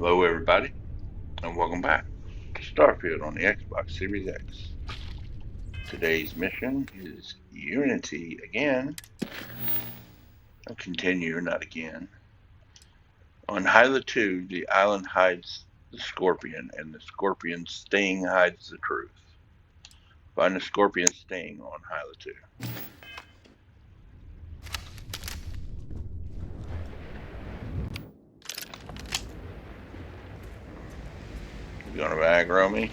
Hello, everybody, and welcome back to Starfield on the Xbox Series X. Today's mission is Unity again. I'll continue, not again. On Hyla 2, the island hides the scorpion, and the scorpion's sting hides the truth. Find the scorpion's sting on Hyla 2. You gonna aggro me?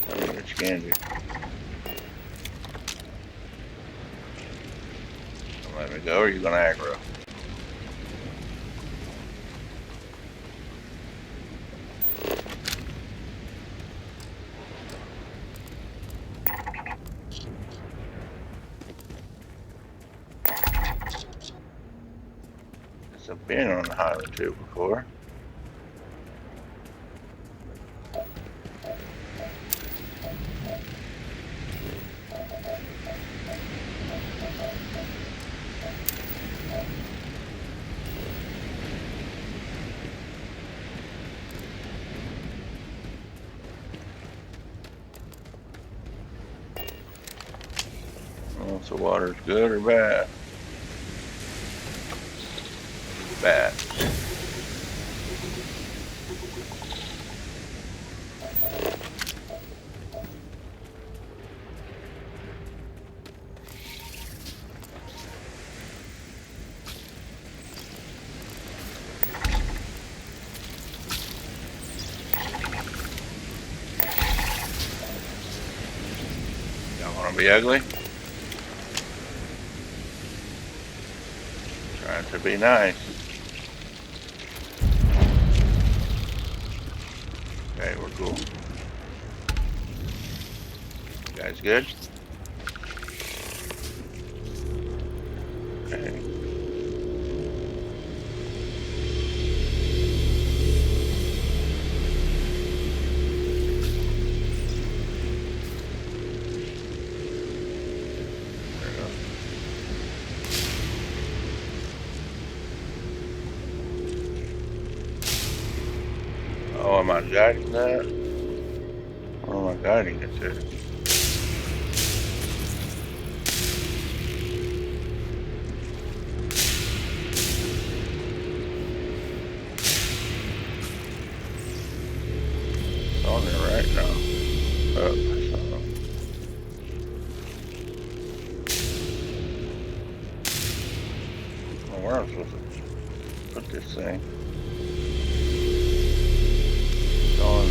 I mean, what you can do. Let me go, or you gonna aggro? I've been on Hyla 2 before. Well, so water's good or bad? Bad. Y'all wanna be ugly? Trying to be nice. Okay, we're cool. You guys good? Okay. There we go. Oh, am I guiding that? What am I guiding it to? It's on there right now. Up. Well, where am I supposed to put this thing? It's on.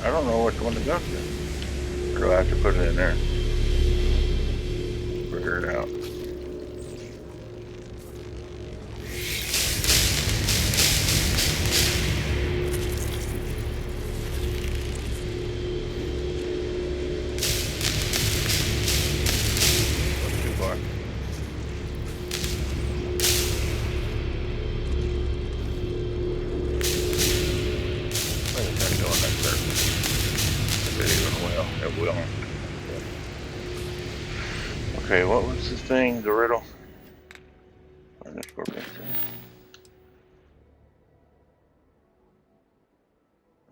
I don't know which one to go to. Or do I have to put it in there? Figure it out. Not too far. What is that doing that surface? If it even will, it will. Okay, what was this thing? The riddle? Find the scorpion thing.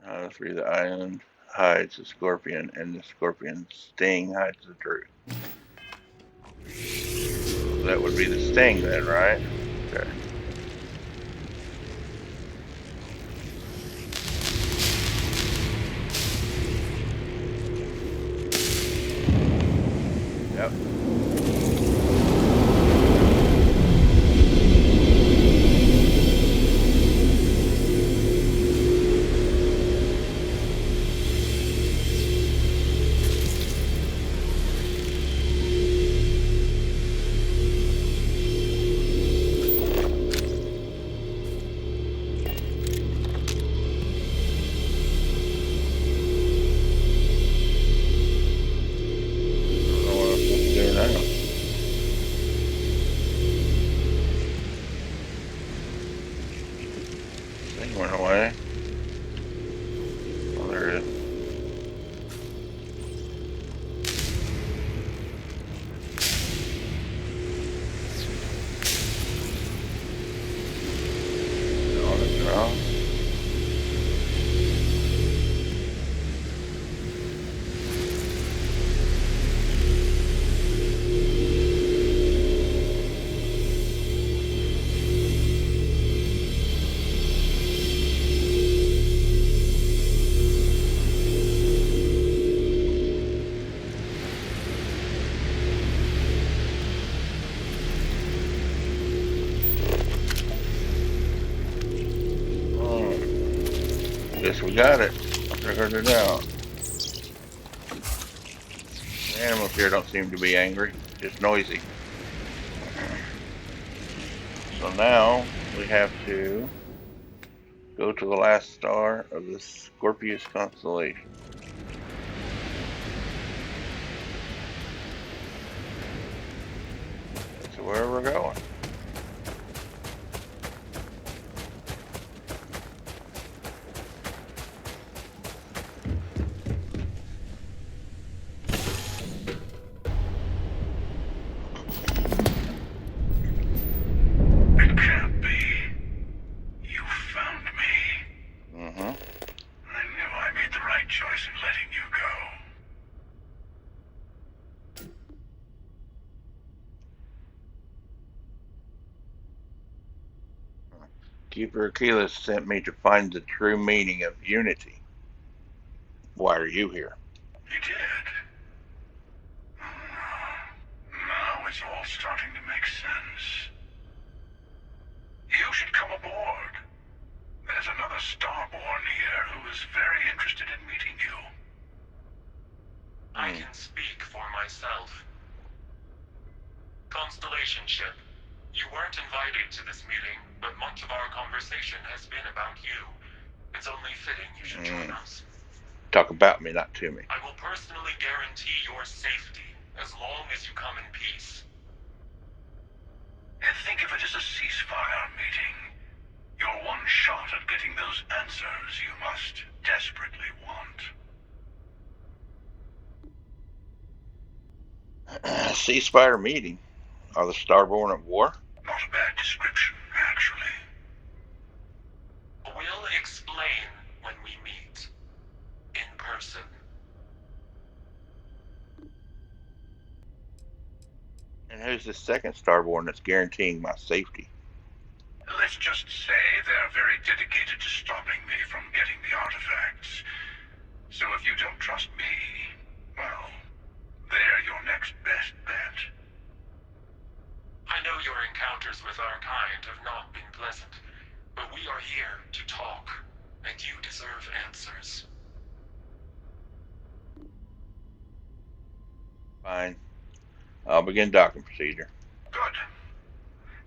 How to free the island hides the scorpion, and the scorpion's sting hides the truth. That would be the sting then, right? Okay. Yep. I don't know what I'm supposed to do now. Guess we got it. I figured it out. The animals here don't seem to be angry, just noisy. So now we have to go to the last star of the Scorpius constellation. That's where we're going. Keeper Achilles sent me to find the true meaning of unity. Why are you here? He did. Now it's all starting to make sense. You should come aboard. There's another Starborn here who is very interested in meeting you. I can speak for myself. Constellation ship, you weren't invited to this meeting, but much of our conversation has been about you. It's only fitting you should join us. Talk about me, not to me. I will personally guarantee your safety as long as you come in peace. And think of it as a ceasefire meeting. Your one shot at getting those answers you must desperately want. Ceasefire meeting. Are the Starborn at war? Not a bad description, actually. We'll explain when we meet. In person. And who's the second Starborn that's guaranteeing my safety? Let's just say they're very dedicated to stopping me from getting the artifacts. So if you don't trust me, well, they're your next best bet. I know your encounters with our kind have not been pleasant, but we are here to talk, and you deserve answers. Fine. I'll begin docking procedure. Good.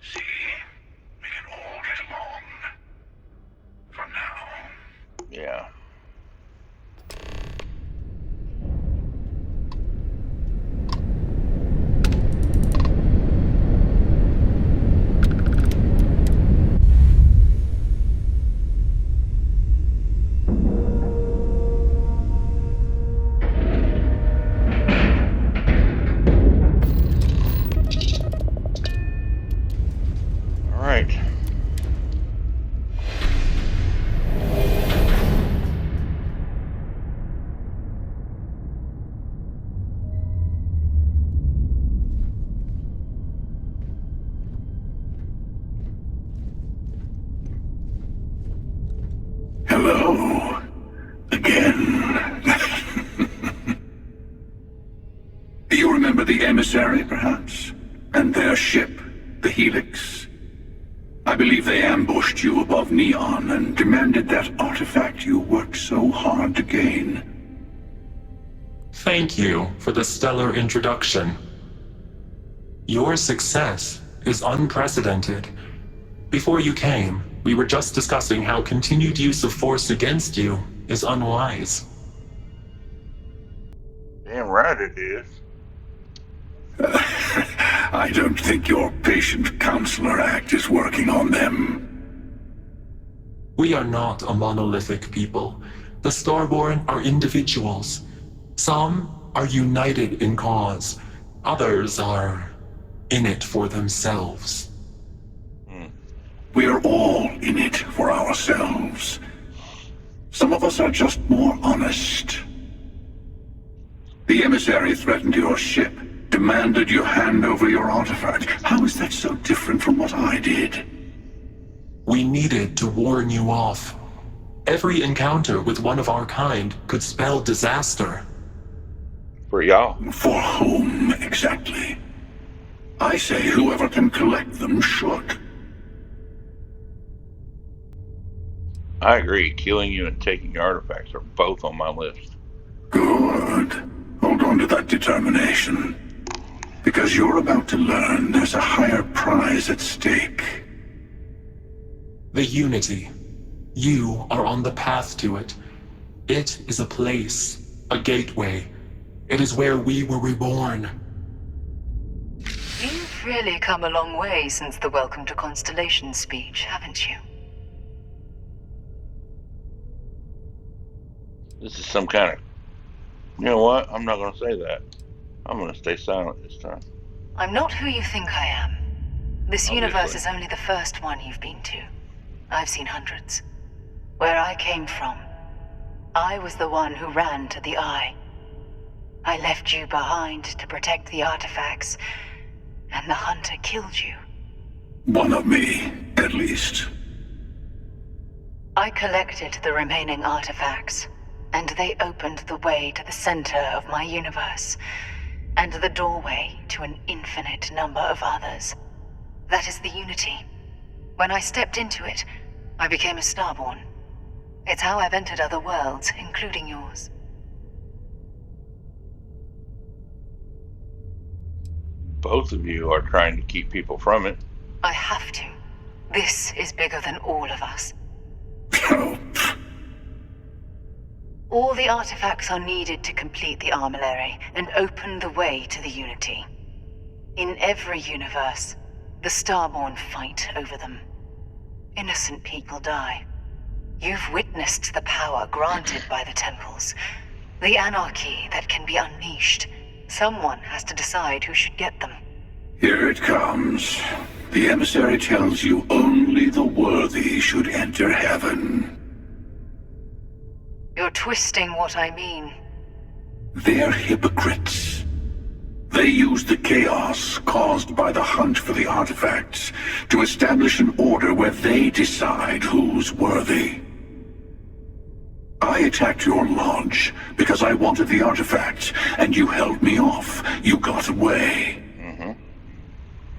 See? We can all get along. For now. Yeah. Hello. Again. You remember the emissary, perhaps? And their ship, the Helix? I believe they ambushed you above Neon and demanded that artifact you worked so hard to gain. Thank you for the stellar introduction. Your success is unprecedented. Before you came, we were just discussing how continued use of force against you is unwise. Damn right it is. I don't think your patient counselor act is working on them. We are not a monolithic people. The Starborn are individuals. Some are united in cause. Others are in it for themselves. We're all in it for ourselves. Some of us are just more honest. The emissary threatened your ship, demanded you hand over your artifact. How is that so different from what I did? We needed to warn you off. Every encounter with one of our kind could spell disaster. For y'all. For whom, exactly? I say whoever can collect them should. I agree. Killing you and taking your artifacts are both on my list. Good. Hold on to that determination. Because you're about to learn there's a higher prize at stake. The Unity. You are on the path to it. It is a place, a gateway. It is where we were reborn. You've really come a long way since the Welcome to Constellation speech, haven't you? This is some kind of... You know what? I'm not going to say that. I'm going to stay silent this time. I'm not who you think I am. This Obviously. universe is only the first one you've been to. I've seen hundreds. Where I came from, I was the one who ran to the Eye. I left you behind to protect the artifacts, and the Hunter killed you. One of me, at least. I collected the remaining artifacts, and they opened the way to the center of my universe, and the doorway to an infinite number of others. That is the Unity. When I stepped into it, I became a Starborn. It's how I've entered other worlds, including yours. Both of you are trying to keep people from it. I have to. This is bigger than all of us. Oh, All the artifacts are needed to complete the armillary and open the way to the Unity. In every universe, the Starborn fight over them. Innocent people die. You've witnessed the power granted by the temples, the anarchy that can be unleashed. Someone has to decide who should get them. here it comes. The emissary tells you only the worthy should enter heaven. You're twisting what I mean. They're hypocrites. They use the chaos caused by the hunt for the artifacts to establish an order where they decide who's worthy. I attacked your lodge because I wanted the artifacts, and you held me off. You got away.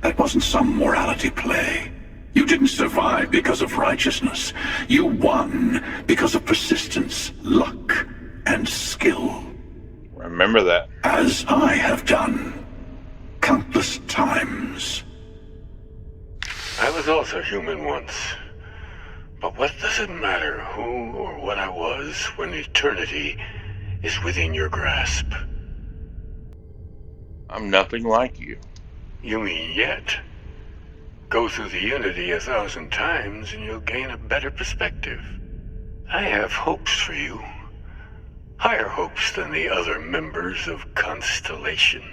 That wasn't some morality play. You didn't survive because of righteousness. You won because of persistence, luck, and skill. Remember that. As I have done. Countless times. I was also human once. But what does it matter who or what I was when eternity is within your grasp? I'm nothing like you. You mean yet? Go through the Unity 1,000 times and you'll gain a better perspective. I have hopes for you. Higher hopes than the other members of Constellation.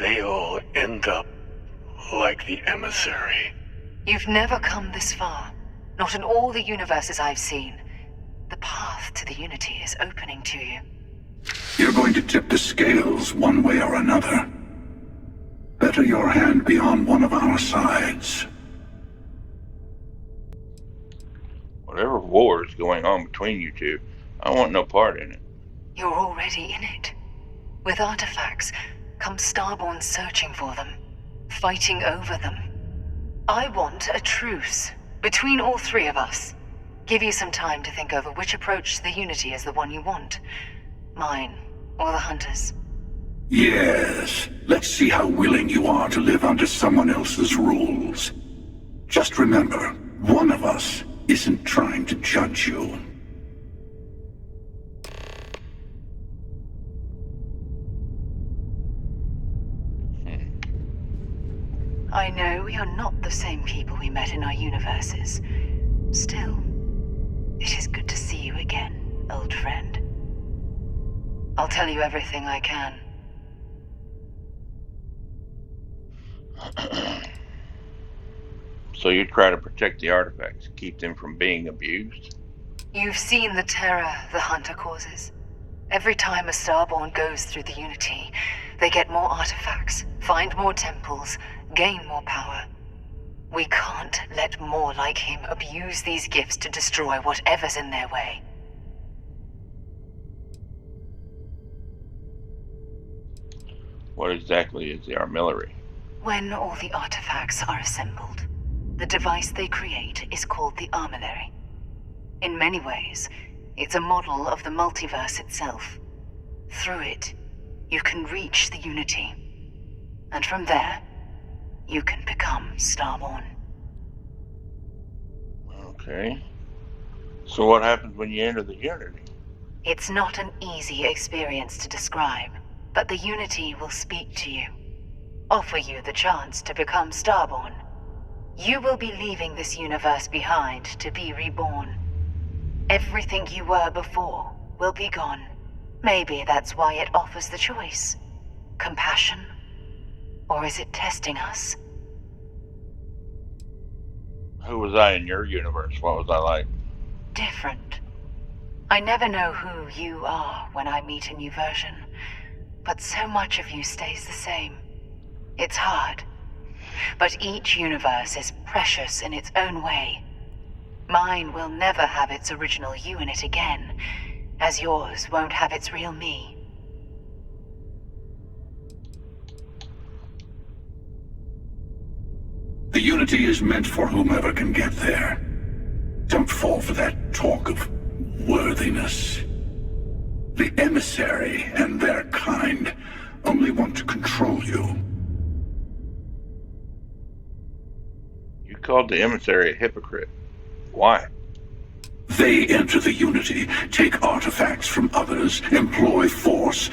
They all end up like the emissary. You've never come this far. Not in all the universes I've seen. The path to the Unity is opening to you. You're going to tip the scales one way or another. Better your hand be on one of our sides. Whatever war is going on between you two, I want no part in it. You're already in it. With artifacts, come Starborn searching for them, fighting over them. I want a truce between all three of us. Give you some time to think over which approach to the Unity is the one you want. Mine, or the Hunter's. Yes, let's see how willing you are to live under someone else's rules. Just remember, one of us isn't trying to judge you. I know we are not the same people we met in our universes. Still, it is good to see you again, old friend. I'll tell you everything I can. So you try to protect the artifacts, keep them from being abused? You've seen the terror the Hunter causes. Every time a Starborn goes through the Unity, they get more artifacts, find more temples, gain more power. We can't let more like him abuse these gifts to destroy whatever's in their way. What exactly is the armillary? When all the artifacts are assembled, the device they create is called the armillary. In many ways, it's a model of the multiverse itself. Through it, you can reach the Unity. And from there, you can become Starborn. Okay. So what happens when you enter the Unity? It's not an easy experience to describe, but the Unity will speak to you, offer you the chance to become Starborn. You will be leaving this universe behind to be reborn. Everything you were before will be gone. Maybe that's why it offers the choice. Compassion? Or is it testing us? Who was I in your universe? What was I like? Different. I never know who you are when I meet a new version, but so much of you stays the same. It's hard, but each universe is precious in its own way. Mine will never have its original you in it again, as yours won't have its real me. The Unity is meant for whomever can get there. Don't fall for that talk of worthiness. The emissary and their kind only want to control you. You called the emissary a hypocrite. Why? They enter the Unity, take artifacts from others, employ force.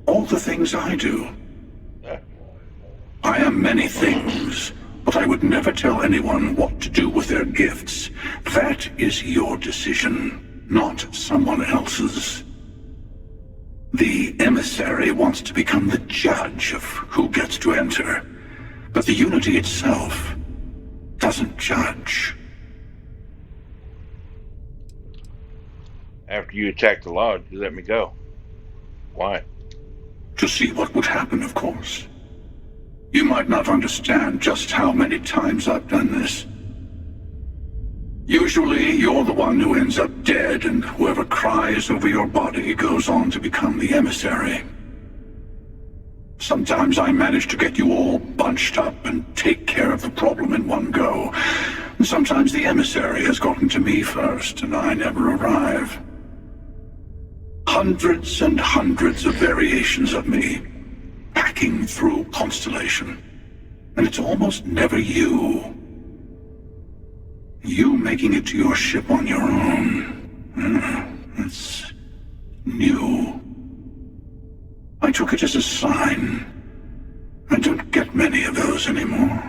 All the things I do. I am many things, but I would never tell anyone what to do with their gifts. That is your decision, not someone else's. The emissary wants to become the judge of who gets to enter, but the Unity itself doesn't judge. After you attacked the lodge, you let me go. Why? To see what would happen, of course. You might not understand just how many times I've done this. Usually, you're the one who ends up dead, and whoever cries over your body goes on to become the emissary. Sometimes I manage to get you all bunched up and take care of the problem in one go. Sometimes the emissary has gotten to me first, and I never arrive. Hundreds and hundreds of variations of me, hacking through Constellation. And it's almost never you. You making it to your ship on your own. It's new. I took it as a sign. I don't get many of those anymore.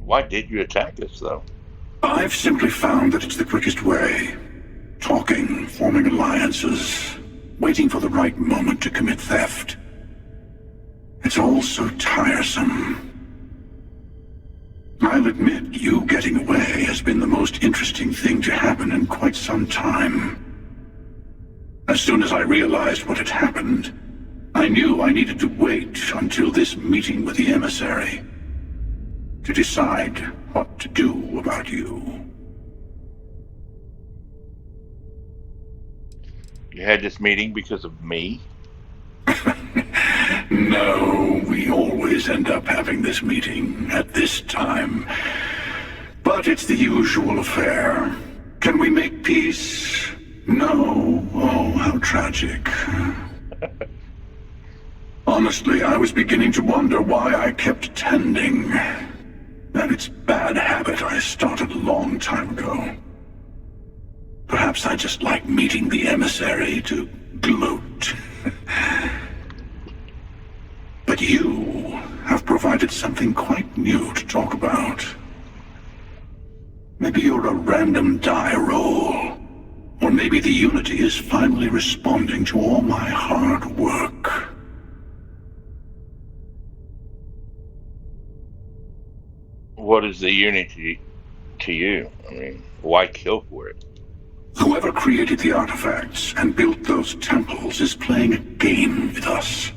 Why did you attack us, though? I've simply found that it's the quickest way. Talking, forming alliances, waiting for the right moment to commit theft. It's all so tiresome. I'll admit, you getting away has been the most interesting thing to happen in quite some time. As soon as I realized what had happened, I knew I needed to wait until this meeting with the emissary to decide what to do about you. You had this meeting because of me? No, we always end up having this meeting at this time. But it's the usual affair. Can we make peace? No. Oh, how tragic. Honestly, I was beginning to wonder why I kept attending. And it's a bad habit I started a long time ago. Perhaps I just like meeting the emissary to gloat. But you have provided something quite new to talk about. Maybe you're a random die roll. Or maybe the Unity is finally responding to all my hard work. What is the Unity to you? I mean, why kill for it? Whoever created the artifacts and built those temples is playing a game with us.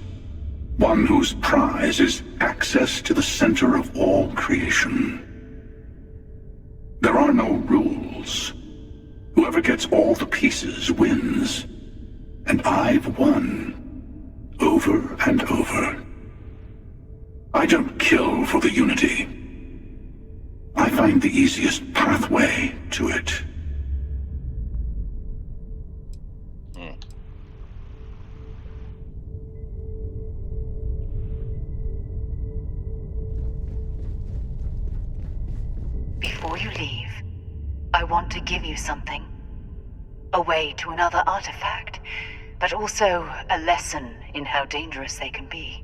One whose prize is access to the center of all creation. There are no rules. Whoever gets all the pieces wins. And I've won. Over and over. I don't kill for the Unity. I find the easiest pathway to it. Before you leave, I want to give you something. A way to another artifact, but also a lesson in how dangerous they can be.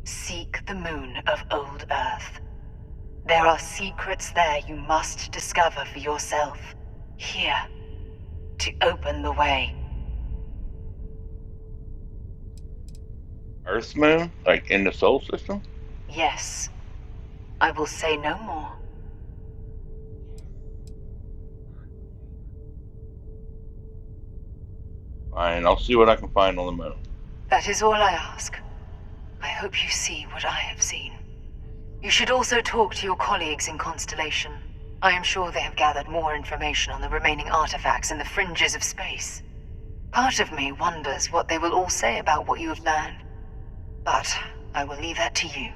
Seek the moon of Old Earth. There are secrets there you must discover for yourself. Here, to open the way. Earth's moon? Like in the solar system? Yes. I will say no more. Fine, I'll see what I can find on the moon. That is all I ask. I hope you see what I have seen. You should also talk to your colleagues in Constellation. I am sure they have gathered more information on the remaining artifacts in the fringes of space. Part of me wonders what they will all say about what you have learned. But I will leave that to you.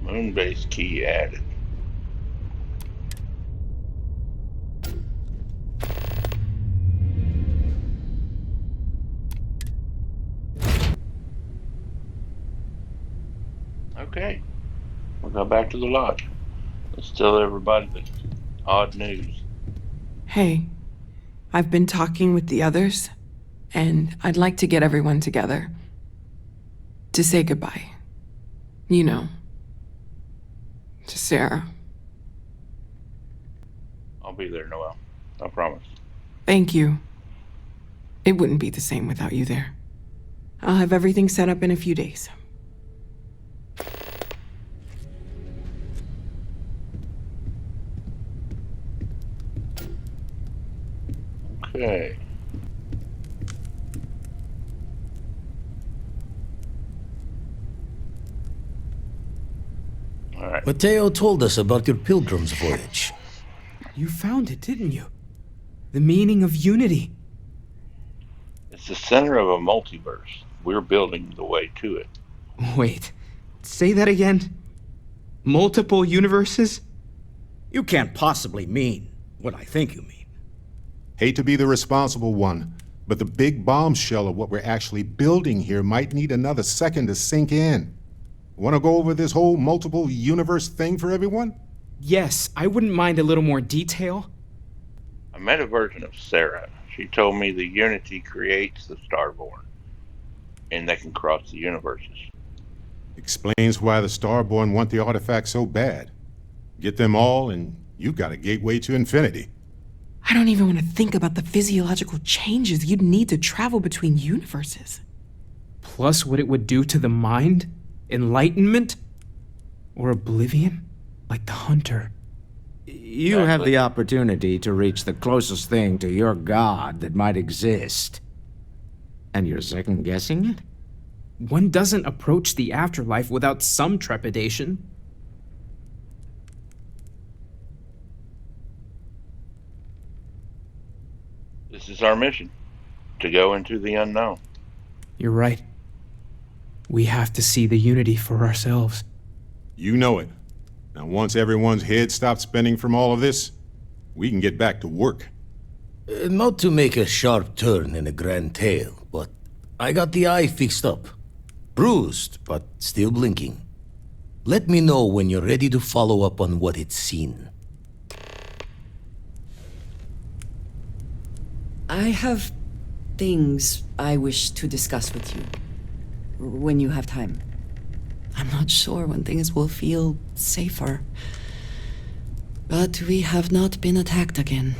Moon-based key added. Okay, we'll go back to the lodge. Let's tell everybody the odd news. Hey, I've been talking with the others, and I'd like to get everyone together. To say goodbye. You know. To Sarah. I'll be there, Noel. I promise. Thank you. It wouldn't be the same without you there. I'll have everything set up in a few days. Okay. All right. Mateo told us about your pilgrim's voyage. You found it, didn't you? The meaning of unity. It's the center of a multiverse. We're building the way to it. Wait, say that again? Multiple universes? You can't possibly mean what I think you mean. Hate to be the responsible one, but the big bombshell of what we're actually building here might need another second to sink in. Want to go over this whole multiple universe thing for everyone? Yes, I wouldn't mind a little more detail. I met a version of Sarah. She told me the Unity creates the Starborn, and they can cross the universes. Explains why the Starborn want the artifact so bad. Get them all, and you've got a gateway to infinity. I don't even want to think about the physiological changes you'd need to travel between universes. Plus what it would do to the mind? Enlightenment? Or oblivion? Like the Hunter. You have the opportunity to reach the closest thing to your god that might exist. And you're second-guessing it? One doesn't approach the afterlife without some trepidation. This is our mission, to go into the unknown. You're right. We have to see the unity for ourselves. You know it. Now, once everyone's head stops spinning from all of this, we can get back to work. Not to make a sharp turn in a grand tale, but I got the eye fixed up. Bruised, but still blinking. Let me know when you're ready to follow up on what it's seen. I have things I wish to discuss with you. When you have time. I'm not sure when things will feel safer. But we have not been attacked again.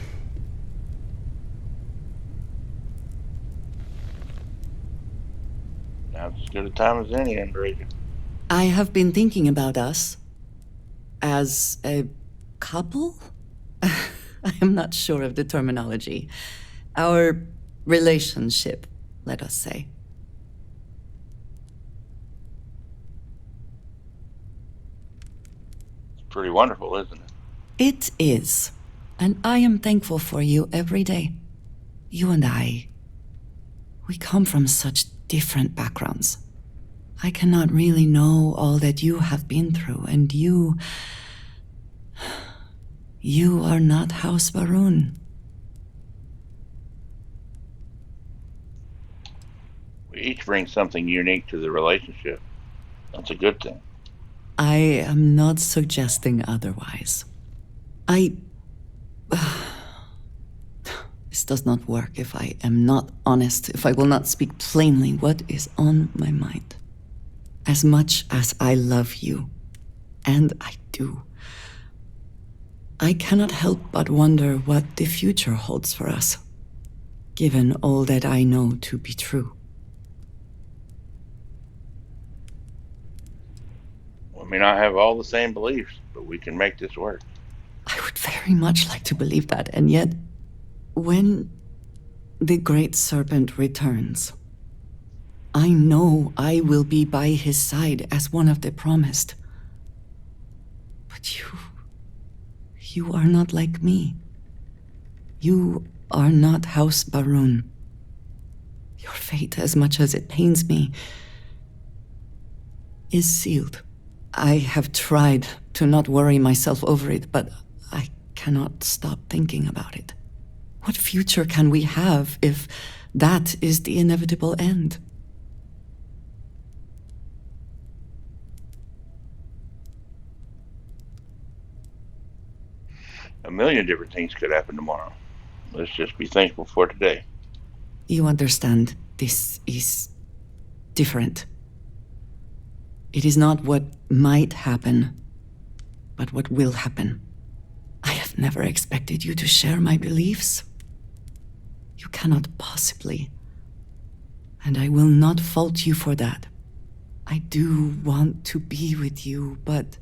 Now's as good a time as any, Andrea. I have been thinking about us. As a couple? I am not sure of the terminology. Our relationship, let us say. It's pretty wonderful, isn't it? It is. And I am thankful for you every day. You and I. We come from such different backgrounds. I cannot really know all that you have been through, and you are not House Baroon. We each bring something unique to the relationship. That's a good thing. I am not suggesting otherwise. This does not work if I am not honest, if I will not speak plainly what is on my mind. As much as I love you, and I do, I cannot help but wonder what the future holds for us, given all that I know to be true. We may not have all the same beliefs, but we can make this work. I would very much like to believe that, and yet, when the Great Serpent returns, I know I will be by his side as one of the promised. But you are not like me. You are not House Baroon. Your fate, as much as it pains me, is sealed. I have tried to not worry myself over it, but I cannot stop thinking about it. What future can we have if that is the inevitable end? A million different things could happen tomorrow. Let's just be thankful for today. You understand, this is different. It is not what might happen, but what will happen. I have never expected you to share my beliefs. You cannot possibly. And I will not fault you for that. I do want to be with you, but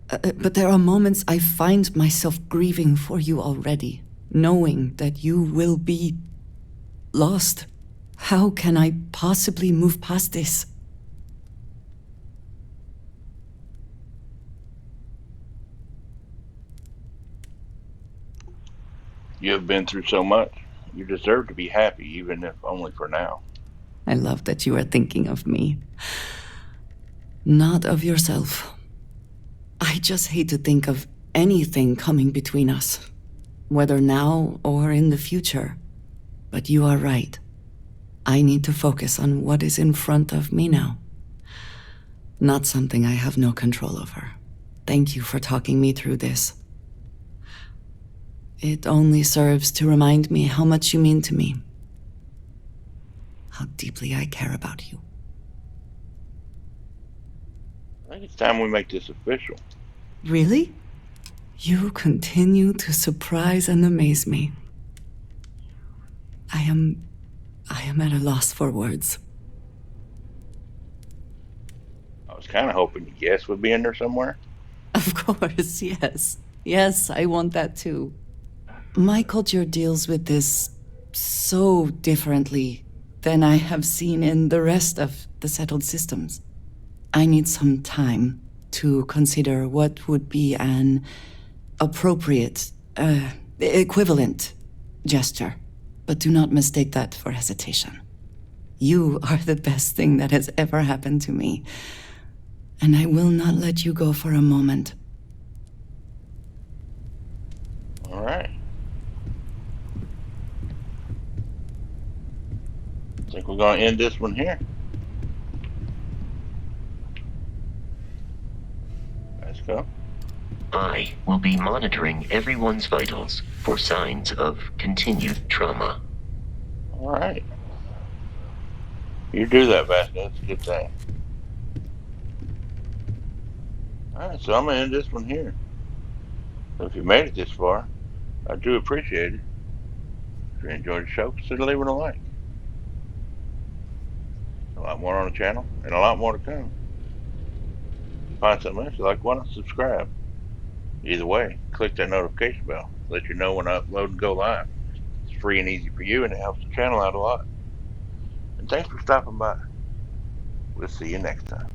there are moments I find myself grieving for you already, knowing that you will be lost. How can I possibly move past this? You have been through so much. You deserve to be happy, even if only for now. I love that you are thinking of me, not of yourself. I just hate to think of anything coming between us, whether now or in the future. But you are right. I need to focus on what is in front of me now. Not something I have no control over. Thank you for talking me through this. It only serves to remind me how much you mean to me. How deeply I care about you. I think it's time we make this official. Really? You continue to surprise and amaze me. I am at a loss for words. I was kind of hoping the guest would be in there somewhere. Of course, yes. Yes, I want that too. My culture deals with this so differently than I have seen in the rest of the settled systems. I need some time to consider what would be an appropriate, equivalent gesture. But do not mistake that for hesitation. You are the best thing that has ever happened to me, and I will not let you go for a moment. All right. I think we're going to end this one here. Let's go. I will be monitoring everyone's vitals for signs of continued trauma. All right. You do that, Vasco. That's a good thing. All right, so I'm going to end this one here. So if you made it this far, I do appreciate it. If you enjoyed the show, consider leaving a like. A lot more on the channel, and a lot more to come. If you find something else you like, why not subscribe? Either way, click that notification bell to let you know when I upload and go live. It's free and easy for you, and it helps the channel out a lot. And thanks for stopping by. We'll see you next time.